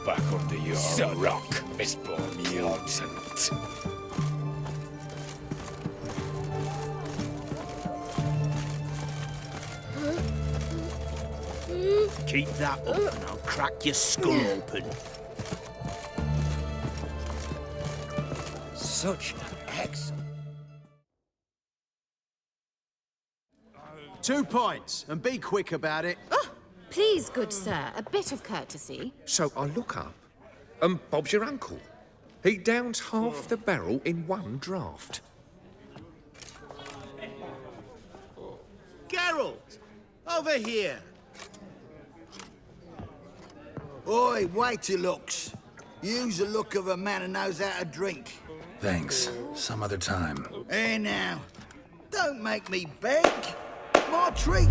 back under your rock, mistborn mutant. Keep that up and I'll crack your skull open. Such excellent. 2 points, and be quick about it. Oh, please, good sir, a bit of courtesy. So I look up, and Bob's your uncle. He downs half the barrel in one draught. Geralt! Over here! Oi, wait your looks. Use the look of a man who knows how to drink. Thanks. Some other time. Here now. Don't make me beg. My treat.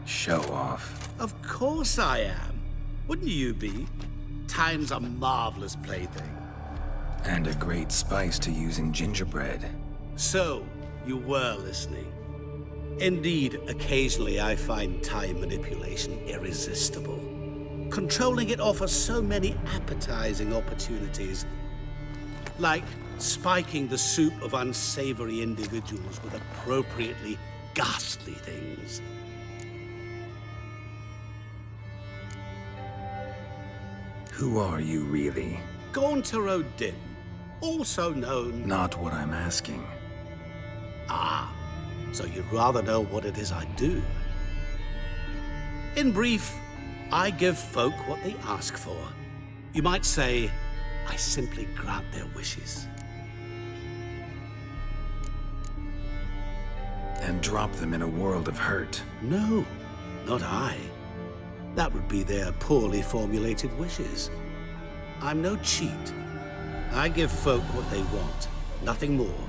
Show off. Of course I am. Wouldn't you be? Time's a marvelous plaything. And a great spice to use in gingerbread. So, you were listening. Indeed, occasionally I find time manipulation irresistible. Controlling it offers so many appetizing opportunities. Like spiking the soup of unsavory individuals with appropriately ghastly things. Who are you, really? Gaunter O'Dim, also known... Not what I'm asking. Ah, so you'd rather know what it is I do. In brief, I give folk what they ask for. You might say, I simply grant their wishes. And drop them in a world of hurt. No, not I. That would be their poorly formulated wishes. I'm no cheat. I give folk what they want, nothing more.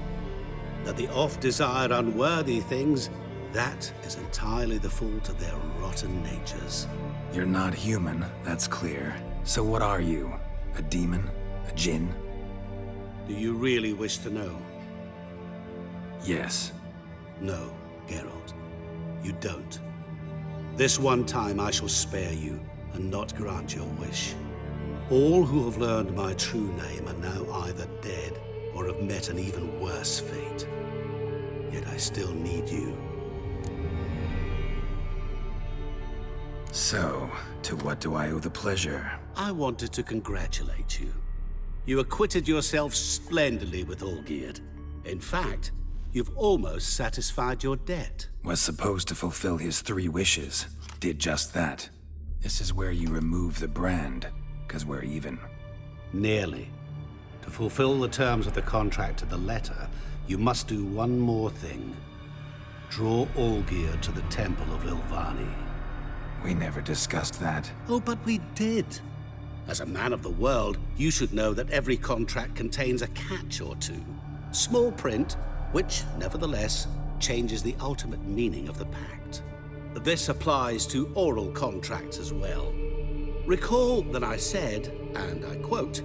That they oft desire unworthy things, that is entirely the fault of their rotten natures. You're not human, that's clear. So what are you? A demon? A djinn? Do you really wish to know? Yes. No, Geralt. You don't. This one time I shall spare you, and not grant your wish. All who have learned my true name are now either dead, or have met an even worse fate. Yet I still need you. So, to what do I owe the pleasure? I wanted to congratulate you. You acquitted yourself splendidly with Olgierd. In fact, you've almost satisfied your debt. Was supposed to fulfill his 3 wishes. Did just that. This is where you remove the brand, 'cause we're even. Nearly. To fulfill the terms of the contract to the letter, you must do one more thing. Draw Olgierd to the Temple of Ilvani. We never discussed that. Oh, but we did. As a man of the world, you should know that every contract contains a catch or two. Small print, which, nevertheless, changes the ultimate meaning of the pact. This applies to oral contracts as well. Recall that I said, and I quote,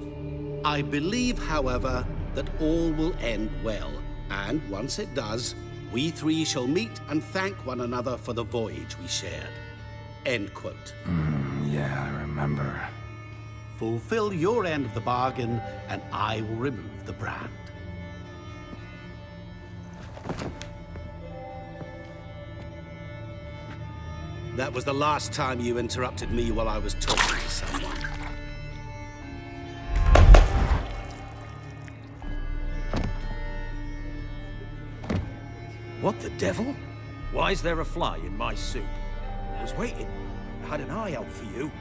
"I believe, however, that all will end well, and once it does, we 3 shall meet and thank one another for the voyage we shared." End quote. Yeah, I remember. Fulfill your end of the bargain, and I will remove the brand. That was the last time you interrupted me while I was talking to someone. What the devil? Why is there a fly in my soup? I was waiting. I had an eye out for you.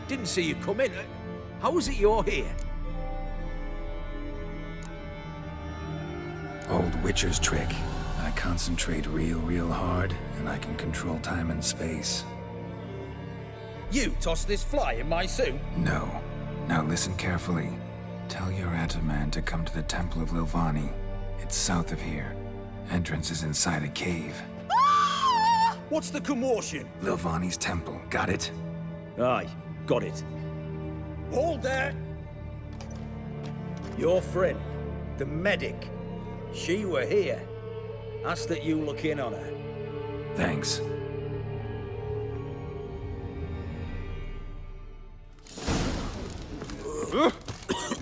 Didn't see you come in. How is it you're here? Old Witcher's trick. I concentrate real hard, and I can control time and space. You tossed this fly in my soup? No. Now listen carefully. Tell your Ataman to come to the Temple of Ilvani. It's south of here. Entrance is inside a cave. What's the commotion? Lilvani's temple, got it? Aye, got it. Hold there! Your friend, the medic, she were here. Ask that you look in on her. Thanks.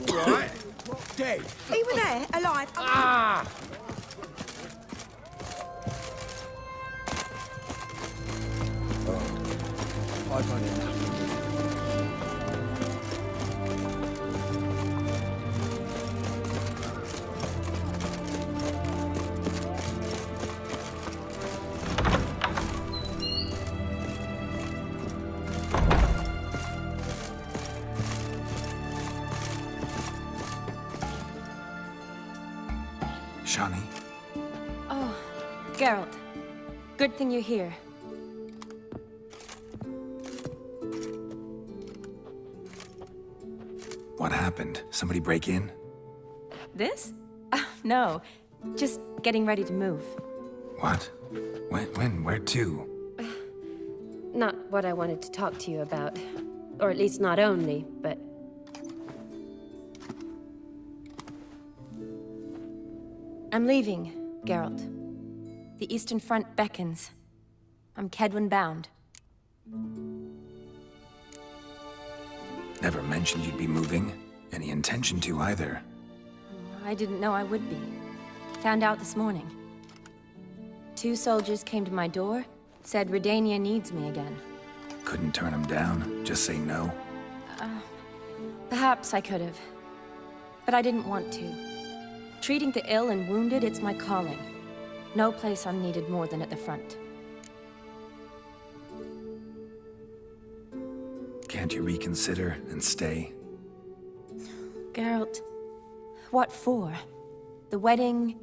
Right. Dead. He were there, alive. Ah! I've had enough. Shani, Oh, Geralt. Good thing you're here. what happened? Somebody break in? This? No. Just getting ready to move. What? When? Where to? Not what I wanted to talk to you about. Or at least not only, but... I'm leaving, Geralt. The Eastern Front beckons. I'm Kedwin bound. Never mentioned you'd be moving. Any intention to either. I didn't know I would be. Found out this morning. 2 soldiers came to my door, said Redania needs me again. Couldn't turn him down, just say no. Perhaps I could have. But I didn't want to. Treating the ill and wounded, it's my calling. No place I'm needed more than at the front. Can't you reconsider and stay? Geralt, what for? The wedding,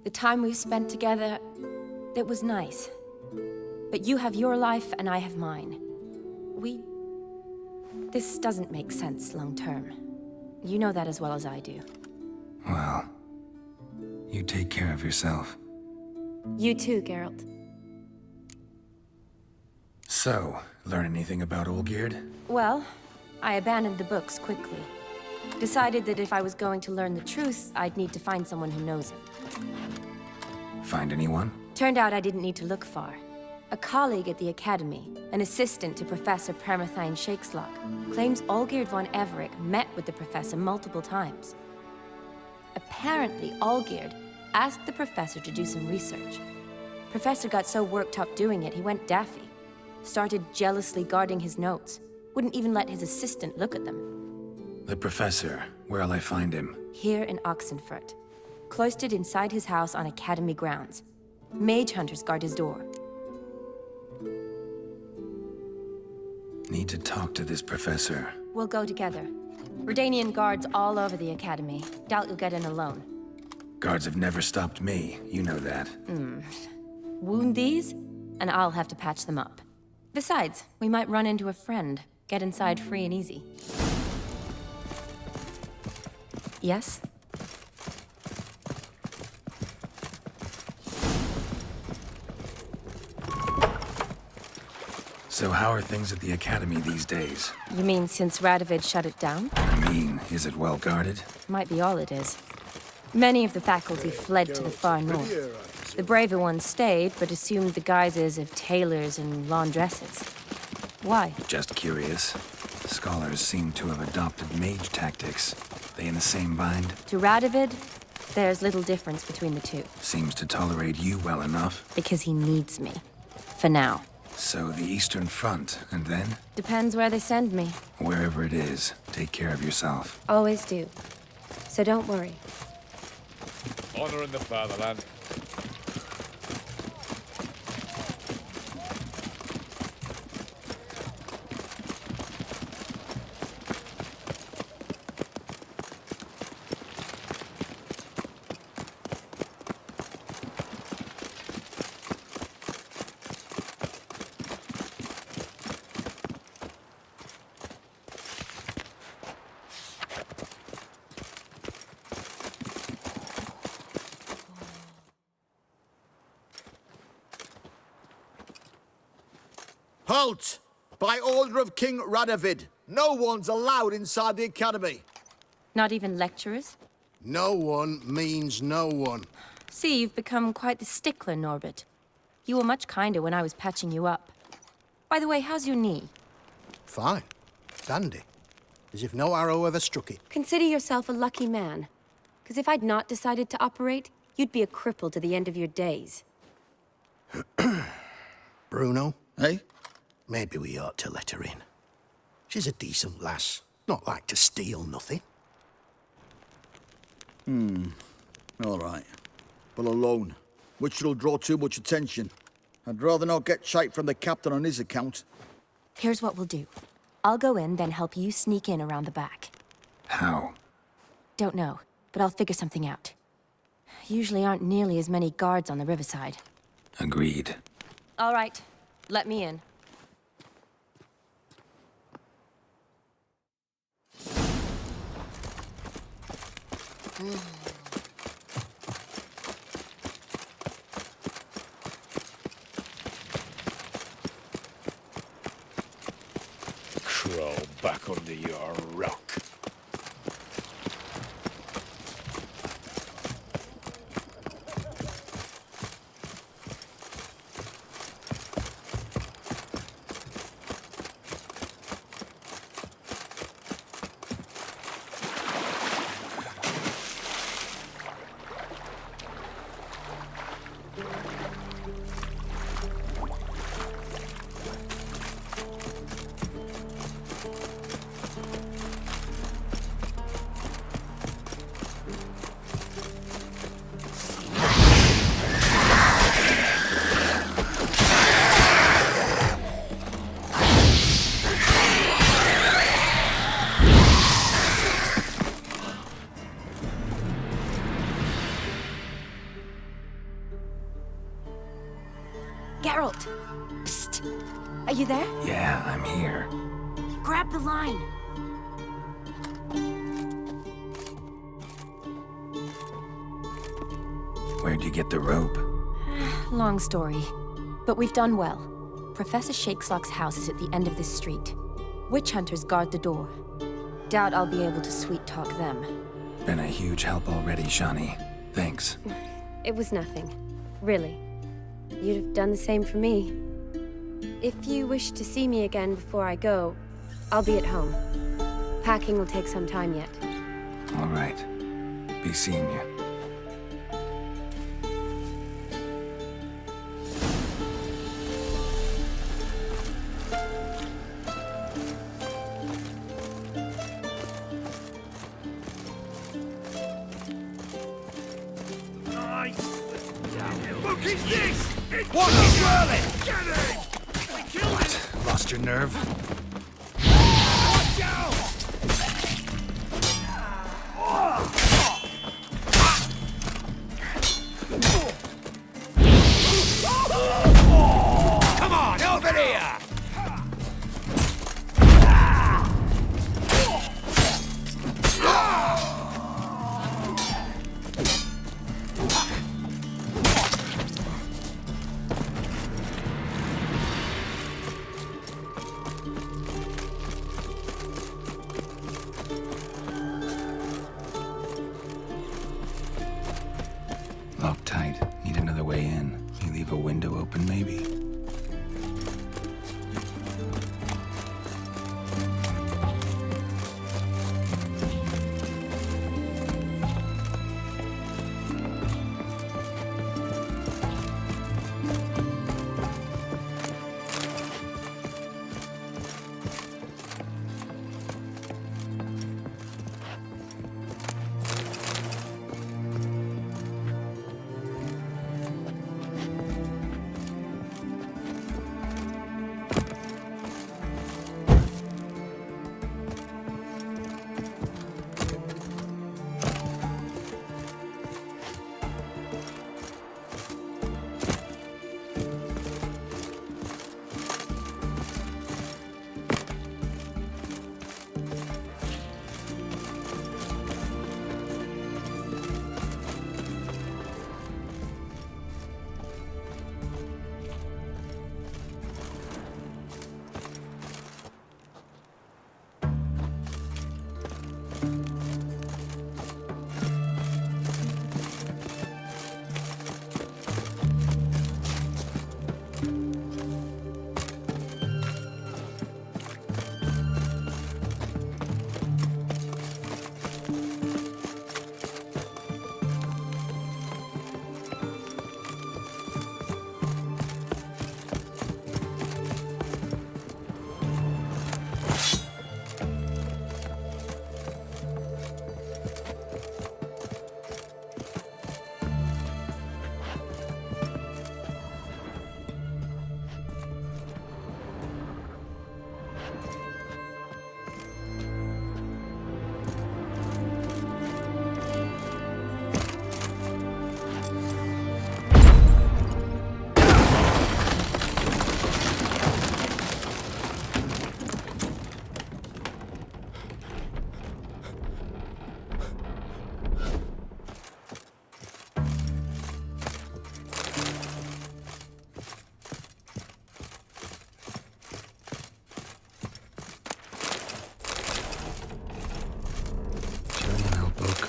the time we've spent together, it was nice. But you have your life and I have mine. This doesn't make sense long term. You know that as well as I do. Well, you take care of yourself. You too, Geralt. So, learn anything about Olgierd? Well, I abandoned the books quickly. Decided that if I was going to learn the truth, I'd need to find someone who knows it. Find anyone? Turned out I didn't need to look far. A colleague at the Academy, an assistant to Professor Permathine Shakeslock, claims Olgierd von Everec met with the professor multiple times. Apparently, Olgierd asked the professor to do some research. Professor got so worked up doing it, he went daffy. Started jealously guarding his notes. Wouldn't even let his assistant look at them. The professor. Where'll I find him? Here in Oxenfurt. Cloistered inside his house on Academy grounds. Mage hunters guard his door. Need to talk to this professor. We'll go together. Redanian guards all over the Academy. Doubt you'll get in alone. Guards have never stopped me, you know that. Wound these, and I'll have to patch them up. Besides, we might run into a friend. Get inside free and easy. Yes? So how are things at the Academy these days? You mean since Radovid shut it down? I mean, is it well guarded? Might be all it is. Many of the faculty fled to the far north. The braver ones stayed, but assumed the guises of tailors and laundresses. Why? Just curious. Scholars seem to have adopted mage tactics. They in the same bind? To Radovid, there's little difference between the two. Seems to tolerate you well enough. Because he needs me. For now. So the Eastern Front, and then? Depends where they send me. Wherever it is, take care of yourself. Always do. So don't worry. Honor in the fatherland. Halt! By order of King Radovid, no one's allowed inside the academy. Not even lecturers? No one means no one. See, you've become quite the stickler, Norbert. You were much kinder when I was patching you up. By the way, how's your knee? Fine. Dandy. As if no arrow ever struck it. Consider yourself a lucky man. Because if I'd not decided to operate, you'd be a cripple to the end of your days. Bruno, Eh? maybe we ought to let her in. She's a decent lass. Not like to steal nothing. All right. But alone, which will draw too much attention. I'd rather not get shite from the captain on his account. Here's what we'll do. I'll go in, then help you sneak in around the back. How? Don't know, but I'll figure something out. Usually aren't nearly as many guards on the riverside. Agreed. All right, let me in. Crawl back under your rock. Geralt! Psst! Are you there? Yeah, I'm here. Grab the line! Where'd you get the rope? Long story. But we've done well. Professor Shakeslock's house is at the end of this street. Witch hunters guard the door. Doubt I'll be able to sweet-talk them. Been a huge help already, Shani. Thanks. It was nothing. Really. You'd have done the same for me. If you wish to see me again before I go, I'll be at home. Packing will take some time yet. All right. Be seeing you. What is whirling? What? Lost your nerve? Watch out! Come on, over here! Locked tight. Need another way in. You leave a window open, maybe?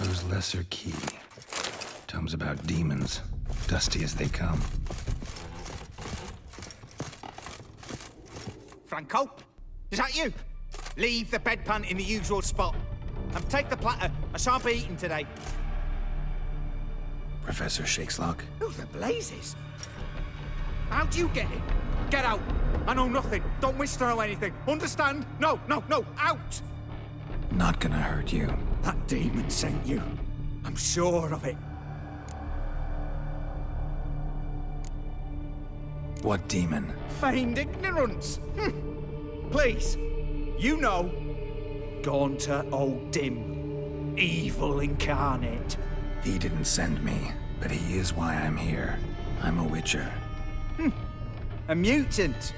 Traveler's Lesser Key. Tomes about demons, dusty as they come. Franco? Is that you? Leave the bedpan in the usual spot. And take the platter. I shan't be eating today. Professor Shakeslock? Who the blazes? How'd you get in? Get out. I know nothing. Don't wish to know anything. Understand? No, no, no. Out! Not gonna hurt you. That demon sent you. I'm sure of it. What demon? Feigned ignorance. Please. You know. Gaunter O'Dim. Evil incarnate. He didn't send me, but he is why I'm here. I'm a witcher. A mutant.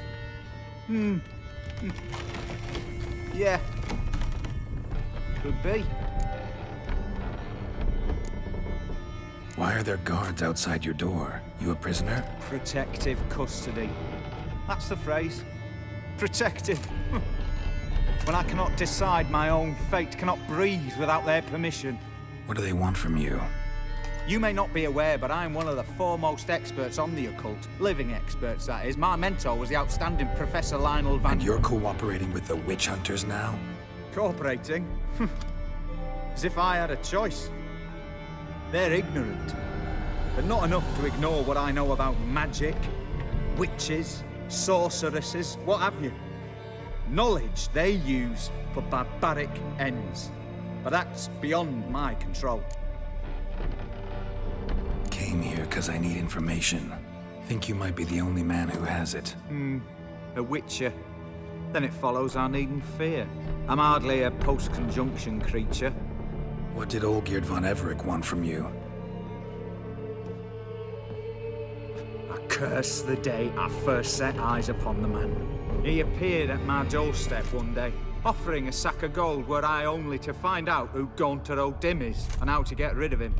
Yeah. Could be. Why are there guards outside your door? You a prisoner? Protective custody. That's the phrase. Protective. When I cannot decide my own fate, cannot breathe without their permission. What do they want from you? You may not be aware, but I'm one of the foremost experts on the occult. Living experts, that is. My mentor was the outstanding Professor Lionel Van... And you're cooperating with the witch hunters now? Cooperating? As if I had a choice. They're ignorant. But not enough to ignore what I know about magic, witches, sorceresses, what have you. Knowledge they use for barbaric ends. But that's beyond my control. Came here because I need information. Think you might be the only man who has it. A witcher. Then it follows I needn't fear. I'm hardly a post-conjunction creature. What did Olgierd von Everec want from you? I curse the day I first set eyes upon the man. He appeared at my doorstep one day, offering a sack of gold were I only to find out who Gaunter O'Dim is and how to get rid of him.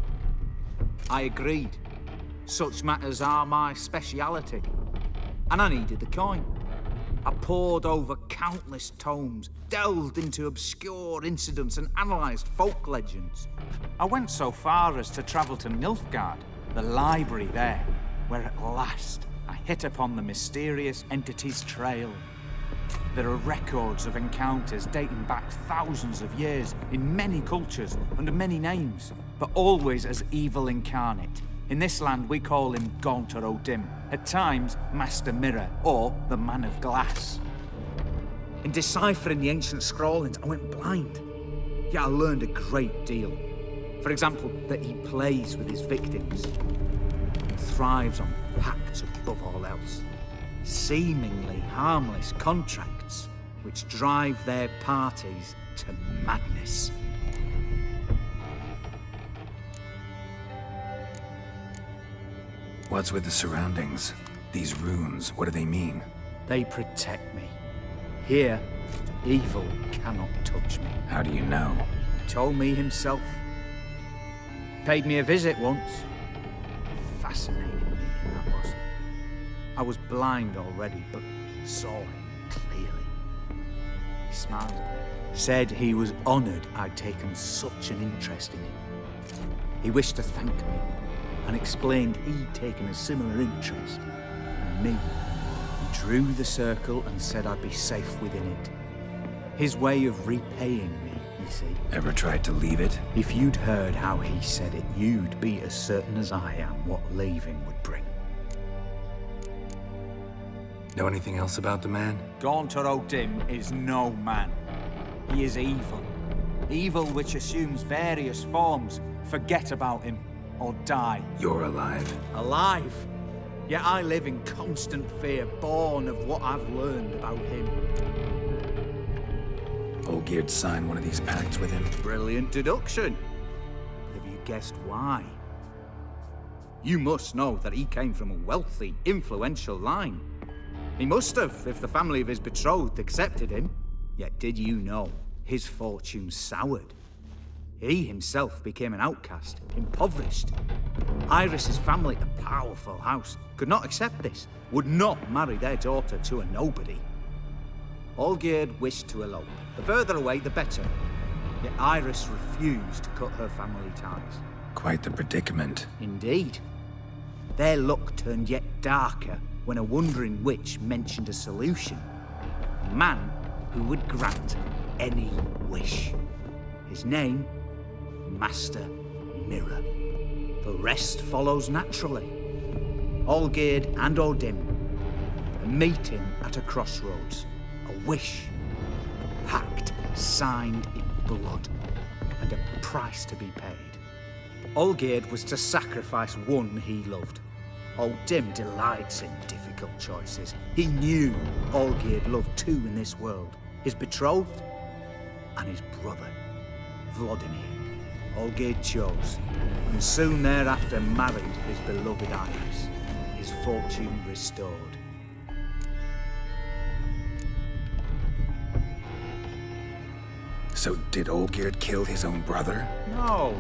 I agreed. Such matters are my speciality. And I needed the coin. I pored over countless tomes, delved into obscure incidents and analysed folk legends. I went so far as to travel to Nilfgaard, the library there, where at last I hit upon the mysterious entity's trail. There are records of encounters dating back thousands of years in many cultures under many names, but always as evil incarnate. In this land, we call him Gaunter O'Dim, at times Master Mirror, or the Man of Glass. In deciphering the ancient scrawlings, I went blind. Yet I learned a great deal. For example, that he plays with his victims and thrives on pacts above all else. Seemingly harmless contracts which drive their parties to madness. What's with the surroundings? These runes, what do they mean? They protect me. Here, evil cannot touch me. How do you know? Told me himself. Paid me a visit once. Fascinating meeting that was. I was blind already, but saw him clearly. He smiled at me. Said he was honoured I'd taken such an interest in him. He wished to thank me, and explained he'd taken a similar interest in me. He drew the circle and said I'd be safe within it. His way of repaying me, you see. Ever tried to leave it? If you'd heard how he said it, you'd be as certain as I am what leaving would bring. Know anything else about the man? Gaunter O'Dim is no man. He is evil. Evil which assumes various forms. Forget about him, or die. You're alive. Alive? Yet I live in constant fear, born of what I've learned about him. Olgierd signed one of these pacts with him. Brilliant deduction. Have you guessed why? You must know that he came from a wealthy, influential line. He must have, if the family of his betrothed accepted him. Yet did you know his fortune soured? He himself became an outcast, impoverished. Iris's family, a powerful house, could not accept this, would not marry their daughter to a nobody. Olgierd wished to elope. The further away, the better. Yet Iris refused to cut her family ties. Quite the predicament. Indeed. Their luck turned yet darker when a wandering witch mentioned a solution. A man who would grant any wish. His name, Master Mirror. The rest follows naturally. Olgierd and Odim, a meeting at a crossroads, a wish, a pact signed in blood, and a price to be paid. Olgierd was to sacrifice one he loved. Odim delights in difficult choices. He knew Olgierd loved two in this world, his betrothed and his brother, Vladimir. Olgierd chose, and soon thereafter married his beloved Iris, his fortune restored. So did Olgierd kill his own brother? No.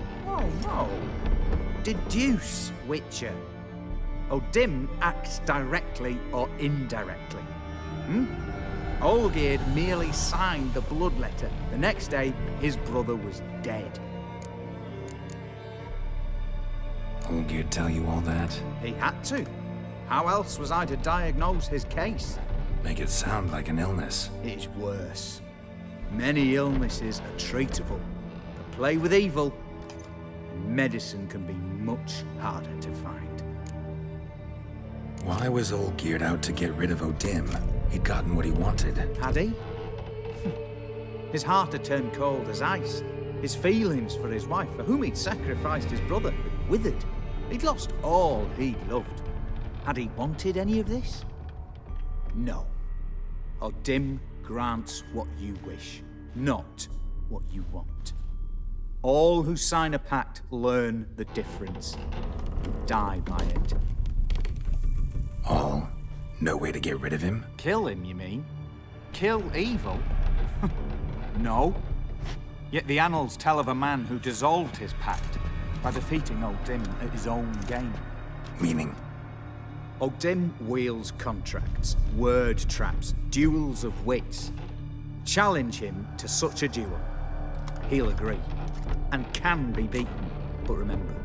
Deduce, Witcher. Odim acts directly or indirectly. Olgierd merely signed the blood letter. The next day, his brother was dead. Olgierd tell you all that? He had to. How else was I to diagnose his case? Make it sound like an illness. It's worse. Many illnesses are treatable, but play with evil, and medicine can be much harder to find. Why was Olgierd out to get rid of Odim? He'd gotten what he wanted. Had he? His heart had turned cold as ice. His feelings for his wife, for whom he'd sacrificed his brother, had withered. He'd lost all he'd loved. Had he wanted any of this? No. Odim grants what you wish, not what you want. All who sign a pact learn the difference, die by it. All? No way to get rid of him? Kill him, you mean? Kill evil? No. Yet the annals tell of a man who dissolved his pact by defeating Odim at his own game. Meaning? Odim wields contracts, word traps, duels of wits. Challenge him to such a duel. He'll agree, and can be beaten. But remember,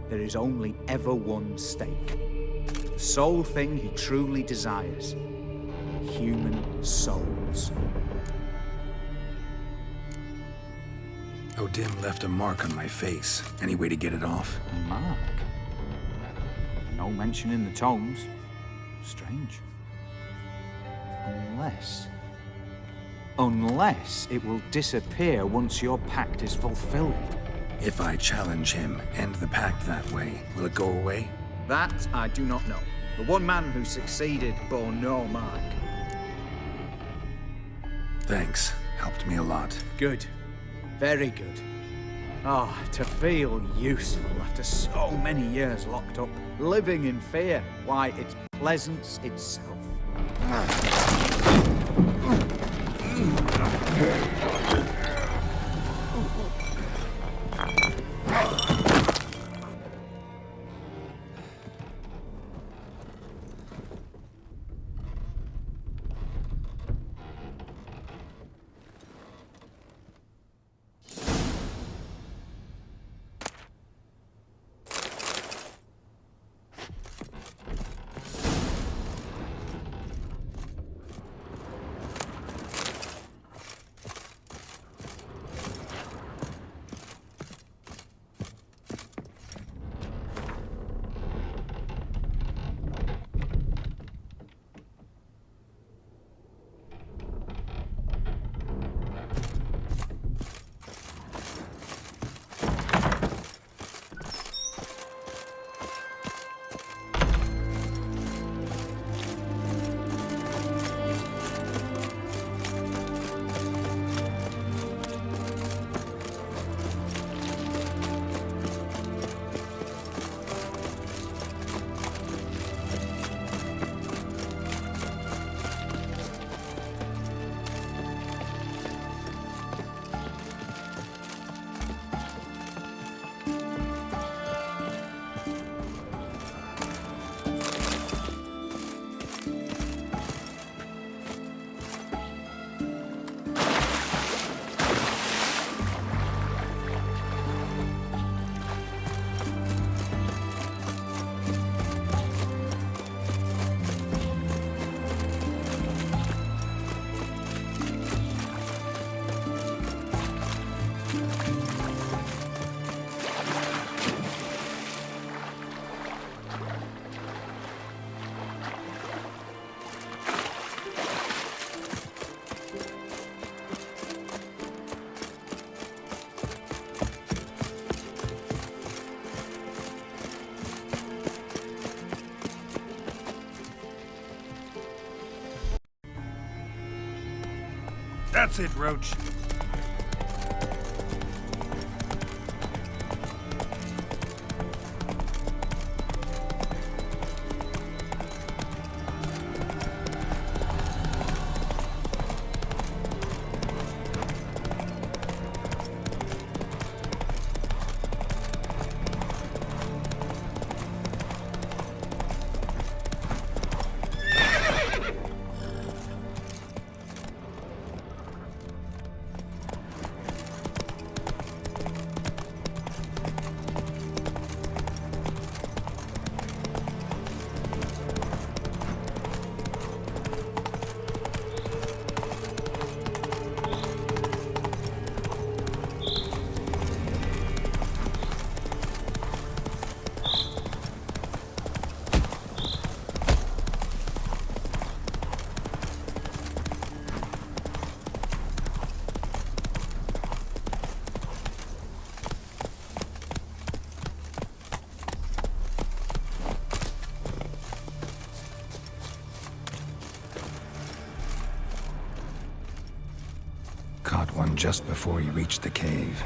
there is only ever one stake. The sole thing he truly desires. Human souls. Odim left a mark on my face. Any way to get it off? A mark? No mention in the tomes. Strange. Unless it will disappear once your pact is fulfilled. If I challenge him, end the pact that way, will it go away? That I do not know. The one man who succeeded bore no mark. Thanks. Helped me a lot. Good. Very good. Oh, to feel useful after so many years locked up, living in fear. Why, it's pleasance itself. That's it, Roach. Caught one just before you reached the cave.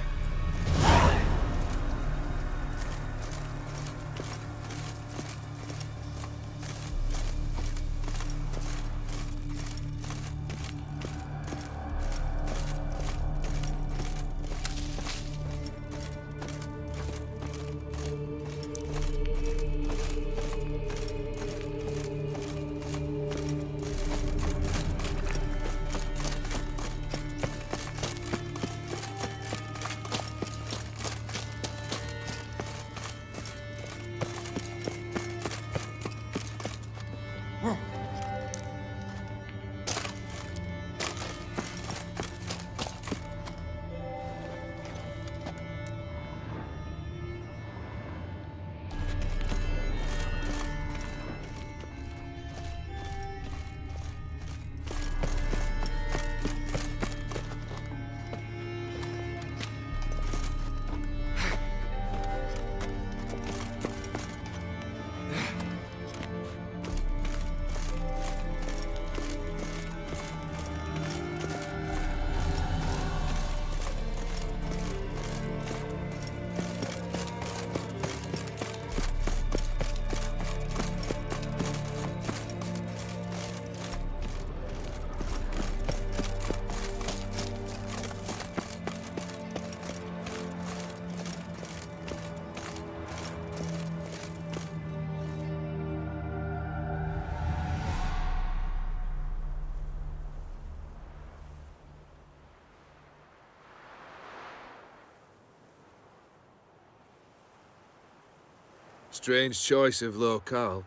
Strange choice of locale.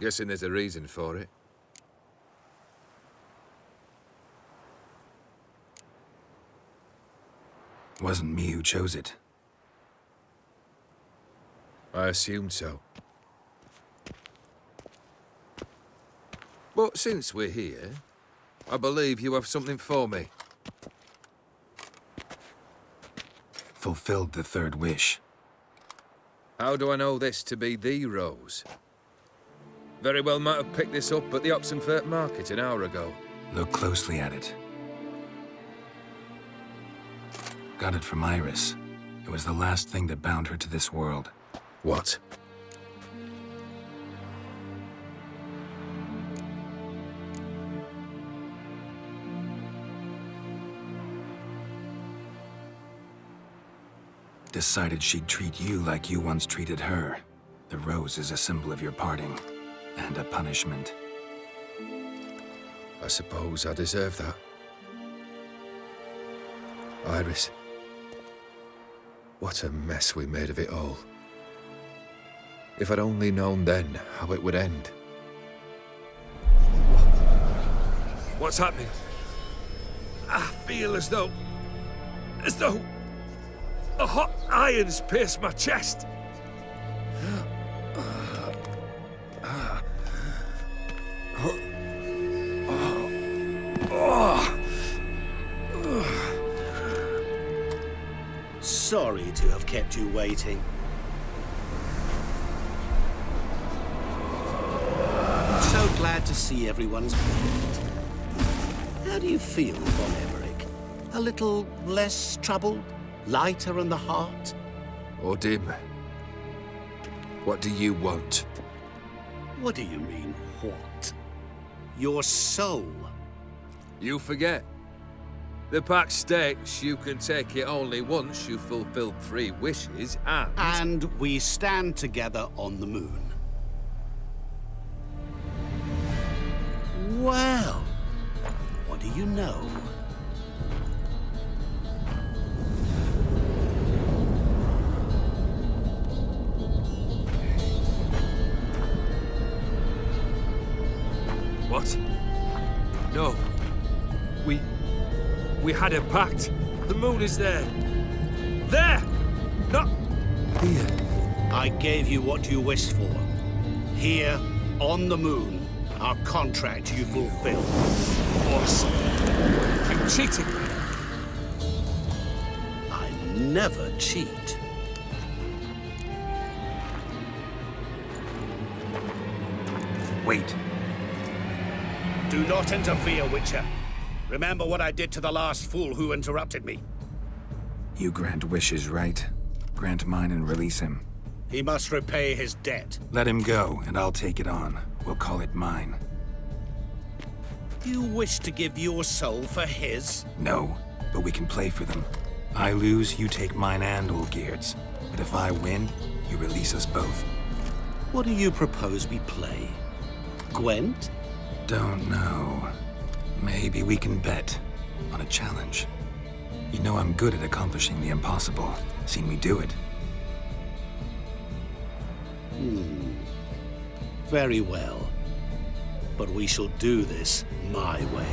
Guessing there's a reason for it. Wasn't me who chose it. I assumed so. But since we're here, I believe you have something for me. Fulfilled the third wish. How do I know this to be the rose? Very well might have picked this up at the Oxenfurt market an hour ago. Look closely at it. Got it from Iris. It was the last thing that bound her to this world. What? Decided she'd treat you like you once treated her. The rose is a symbol of your parting, and a punishment. I suppose I deserve that. Iris. What a mess we made of it all. If I'd only known then how it would end. What's happening? I feel as though a hot iron's pierced my chest. Sorry to have kept you waiting. So glad to see everyone's pleased. How do you feel, Von Emmerich? A little less troubled? Lighter in the heart? Odim, what do you want? What do you mean, what? Your soul. You forget. The pact states you can take it only once you've fulfilled 3 wishes, and... And we stand together on the moon. Well, what do you know? What? No. We had a pact. The moon is there. There! Not here. I gave you what you wished for. Here, on the moon, our contract you fulfilled. Boss, you cheated me. I never cheat. Wait. Do not interfere, Witcher. Remember what I did to the last fool who interrupted me. You grant wishes, right? Grant mine and release him. He must repay his debt. Let him go, and I'll take it on. We'll call it mine. You wish to give your soul for his? No, but we can play for them. I lose, you take mine and Olgierd's. But if I win, you release us both. What do you propose we play? Gwent? Don't know. Maybe we can bet on a challenge. You know I'm good at accomplishing the impossible. Seen me do it. Very well. But we shall do this my way.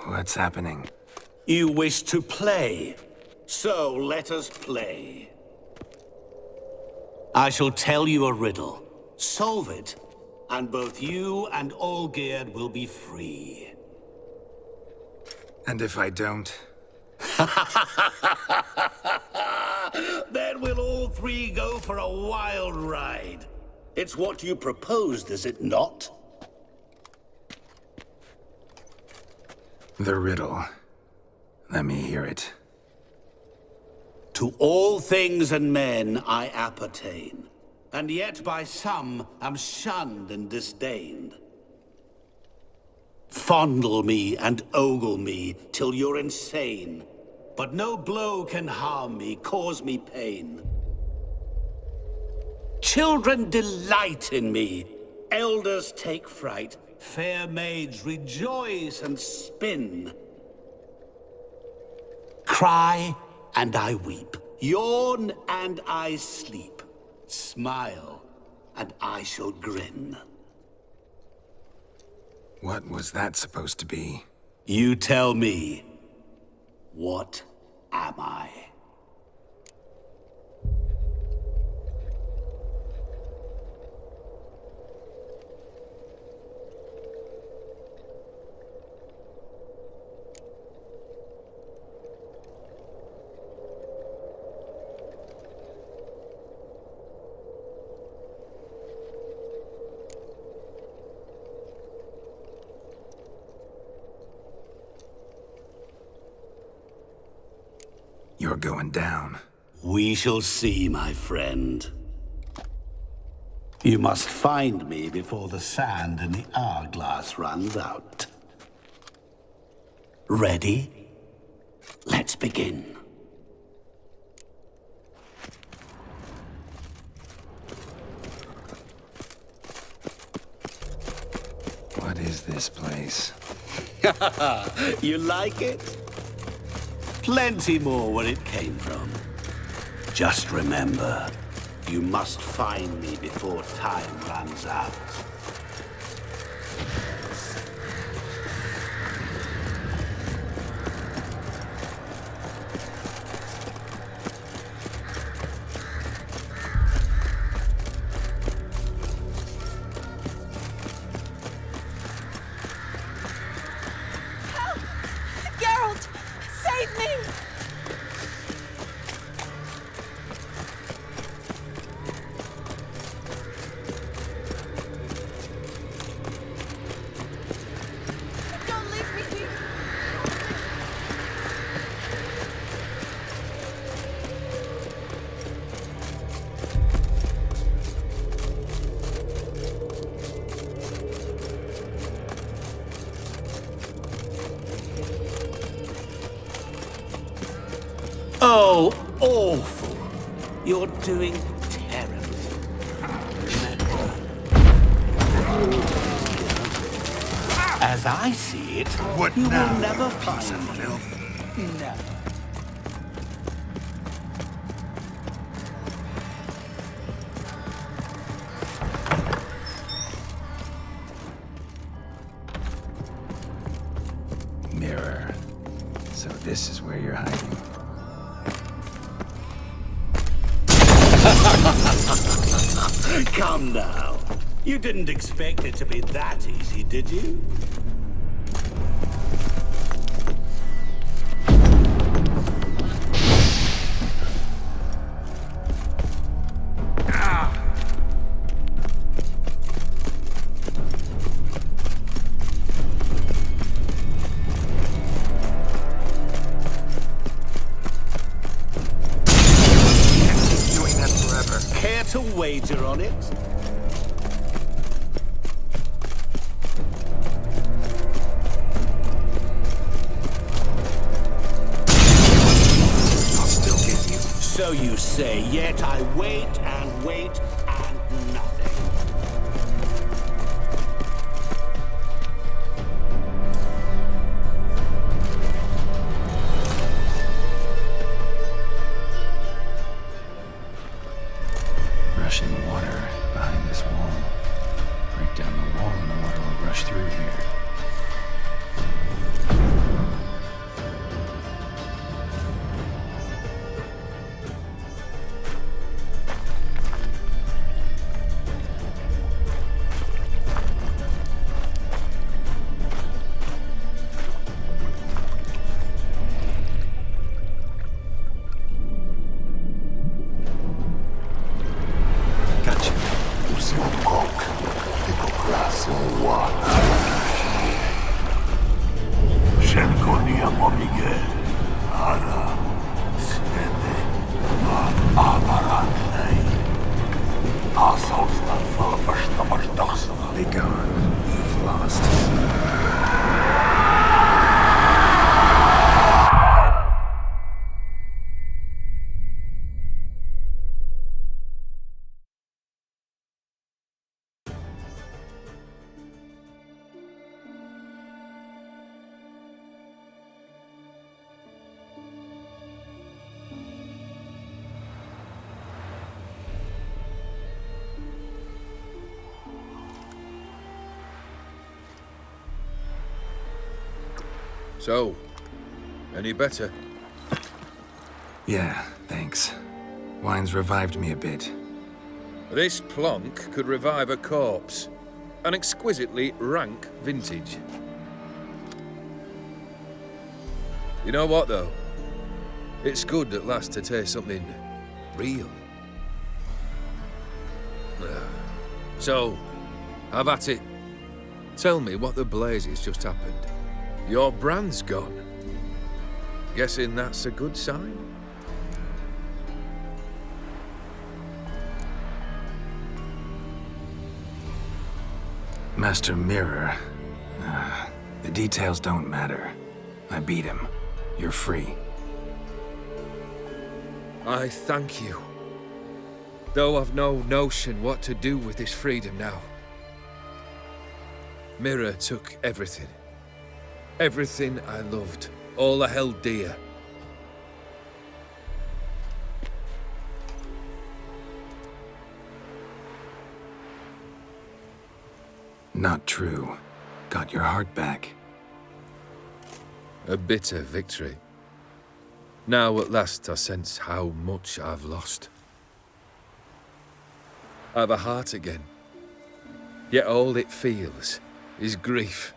What's happening? You wish to play, so let us play. I shall tell you a riddle. Solve it, and both you and Olgierd will be free. And if I don't? Then we'll all 3 go for a wild ride. It's what you proposed, is it not? The riddle. Let me hear it. To all things and men I appertain, and yet by some am shunned and disdained. Fondle me and ogle me till you're insane, but no blow can harm me, cause me pain. Children delight in me, elders take fright, fair maids rejoice and spin. Cry and I weep, yawn and I sleep, smile and I shall grin. What was that supposed to be? You tell me, what am I? You're going down. We shall see, my friend. You must find me before the sand in the hourglass runs out. Ready? Let's begin. What is this place? You like it? Plenty more where it came from. Just remember, you must find me before time runs out. awful. You're doing terribly. As I see it, What you now, will never you find piece of me. filth? No. Mirror. So this is where you're hiding. Come now. You didn't expect it to be that easy, did you? Doing that forever. Care to wager on it? I'll still get you. So you say, yet I wait and wait and nothing. Rushing water behind this wall. Break down the wall and the water will rush through here. Gotcha. Be gone. You've lost. So, any better? Yeah, thanks. Wine's revived me a bit. This plonk could revive a corpse. An exquisitely rank vintage. You know what, though? It's good at last to taste something real. So, have at it. Tell me what the blazes just happened. Your brand's gone. Guessing that's a good sign? Master Mirror. The details don't matter. I beat him. You're free. I thank you. Though I've no notion what to do with this freedom now. Mirror took everything. Everything I loved. All I held dear. Not true. Got your heart back. A bitter victory. Now at last I sense how much I've lost. I've a heart again. Yet all it feels is grief,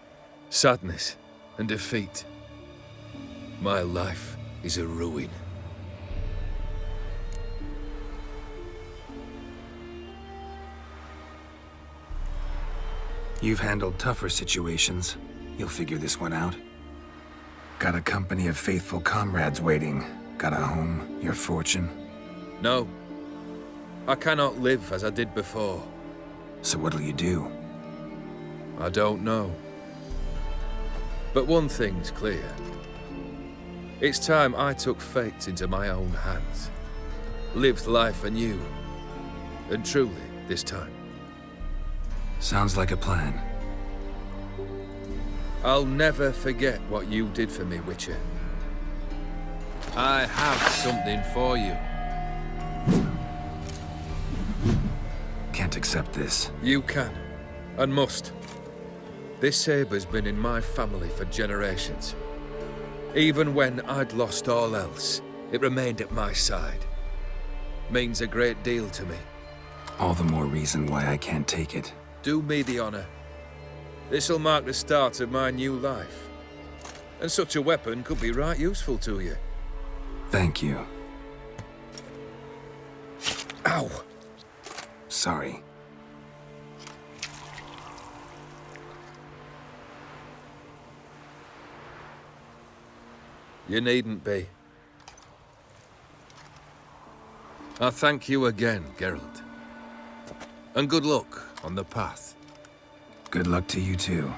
sadness, and defeat. My life is a ruin. You've handled tougher situations. You'll figure this one out. Got a company of faithful comrades waiting. Got a home, your fortune. No. I cannot live as I did before. So what'll you do? I don't know. But one thing's clear. It's time I took fate into my own hands. Lived life anew. And truly, this time. Sounds like a plan. I'll never forget what you did for me, Witcher. I have something for you. Can't accept this. You can, and must. This sabre's been in my family for generations. Even when I'd lost all else, it remained at my side. Means a great deal to me. All the more reason why I can't take it. Do me the honor. This'll mark the start of my new life. And such a weapon could be right useful to you. Thank you. Ow! Sorry. You needn't be. I thank you again, Geralt. And good luck on the path. Good luck to you too.